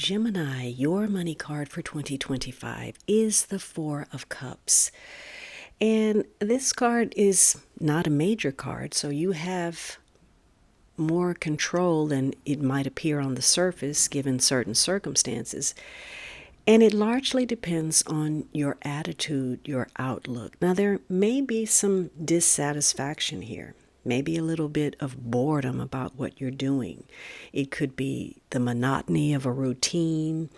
Gemini, your money card for 2025 is the Four of Cups. And this card is not a major card, so you have more control than it might appear on the surface given certain circumstances. And it largely depends on your attitude, your outlook. Now, there may be some dissatisfaction here, maybe a little bit of boredom about what you're doing. It could be the monotony of a routine.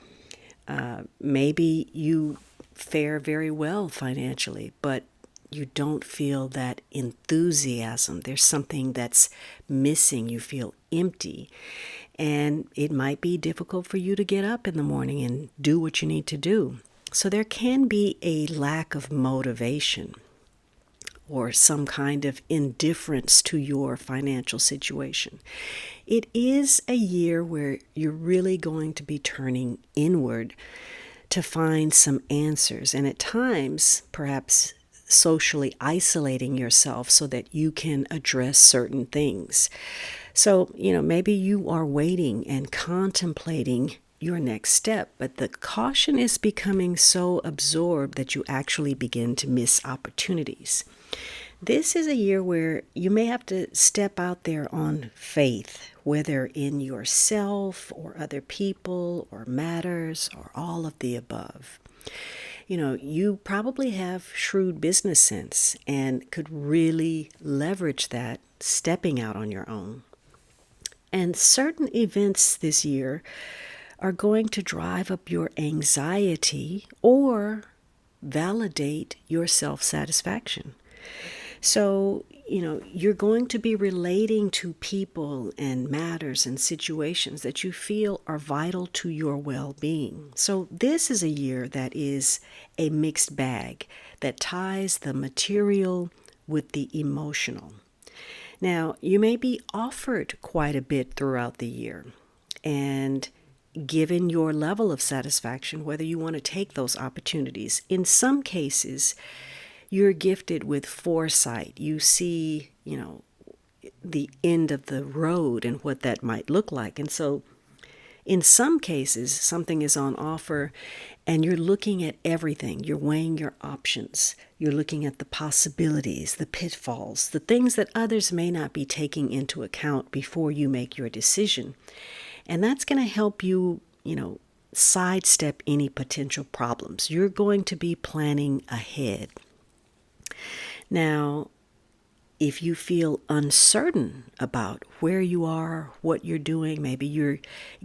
Maybe you fare very well financially, but you don't feel that enthusiasm. There's something that's missing. You feel empty. And it might be difficult for you to get up in the morning and do what you need to do. So there can be a lack of motivation or some kind of indifference to your financial situation. It is a year where you're really going to be turning inward to find some answers, and at times, perhaps socially isolating yourself so that you can address certain things. So, maybe you are waiting and contemplating your next step, but the caution is becoming so absorbed that you actually begin to miss opportunities. This is a year where you may have to step out there on faith, whether in yourself or other people or matters or all of the above. You probably have shrewd business sense and could really leverage that stepping out on your own. And certain events this year are going to drive up your anxiety or validate your self-satisfaction. So, you're going to be relating to people and matters and situations that you feel are vital to your well-being. So this is a year that is a mixed bag that ties the material with the emotional. Now, you may be offered quite a bit throughout the year, and given your level of satisfaction, whether you want to take those opportunities. In some cases, you're gifted with foresight. You see, the end of the road and what that might look like. And so in some cases, something is on offer and you're looking at everything. You're weighing your options. You're looking at the possibilities, the pitfalls, the things that others may not be taking into account before you make your decision. And that's going to help you, sidestep any potential problems. You're going to be planning ahead. Now, if you feel uncertain about where you are, what you're doing, maybe you're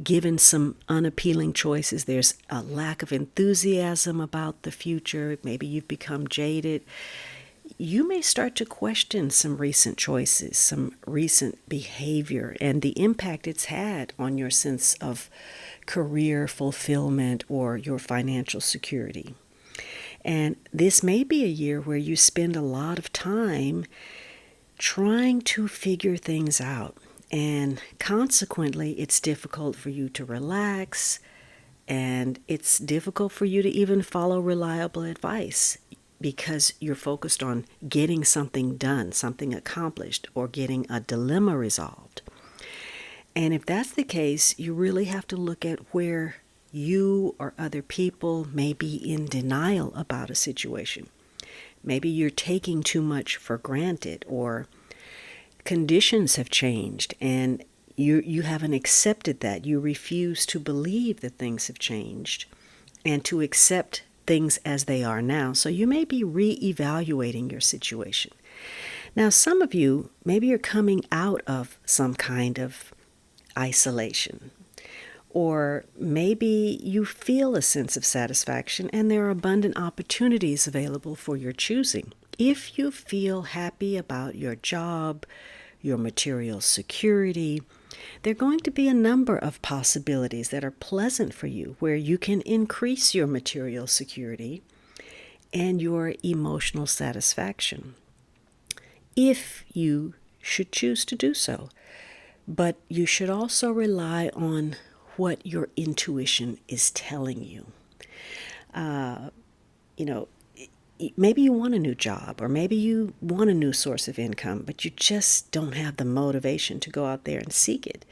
given some unappealing choices, there's a lack of enthusiasm about the future, maybe you've become jaded, you may start to question some recent choices, some recent behavior, and the impact it's had on your sense of career fulfillment or your financial security. And this may be a year where you spend a lot of time trying to figure things out. And consequently, it's difficult for you to relax, and it's difficult for you to even follow reliable advice because you're focused on getting something done, something accomplished, or getting a dilemma resolved. And if that's the case, you really have to look at where you or other people may be in denial about a situation. Maybe you're taking too much for granted, or conditions have changed and you haven't accepted that. You refuse to believe that things have changed and to accept things as they are now. So you may be reevaluating your situation. Now, some of you, maybe you're coming out of some kind of isolation, or maybe you feel a sense of satisfaction and there are abundant opportunities available for your choosing. If you feel happy about your job, your material security, there are going to be a number of possibilities that are pleasant for you where you can increase your material security and your emotional satisfaction, if you should choose to do so. But you should also rely on what your intuition is telling you. Maybe you want a new job, or maybe you want a new source of income, but you just don't have the motivation to go out there and seek it.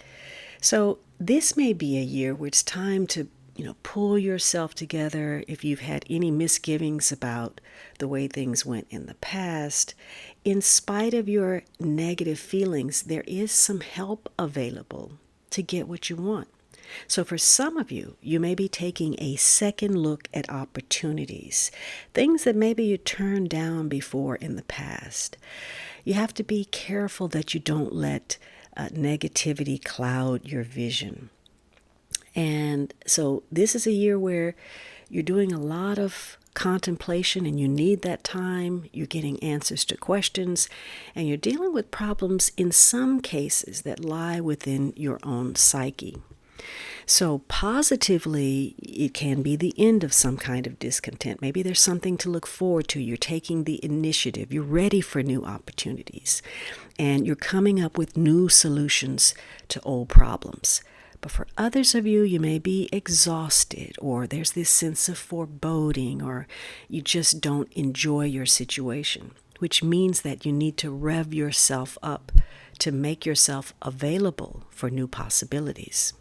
So this may be a year where it's time to pull yourself together if you've had any misgivings about the way things went in the past. In spite of your negative feelings, there is some help available to get what you want. So for some of you, you may be taking a second look at opportunities, things that maybe you turned down before in the past. You have to be careful that you don't let negativity cloud your vision. And so this is a year where you're doing a lot of contemplation and you need that time. You're getting answers to questions and you're dealing with problems in some cases that lie within your own psyche. So positively, it can be the end of some kind of discontent. Maybe there's something to look forward to. You're taking the initiative. You're ready for new opportunities. And you're coming up with new solutions to old problems. But for others of you, you may be exhausted, or there's this sense of foreboding, or you just don't enjoy your situation, which means that you need to rev yourself up to make yourself available for new possibilities.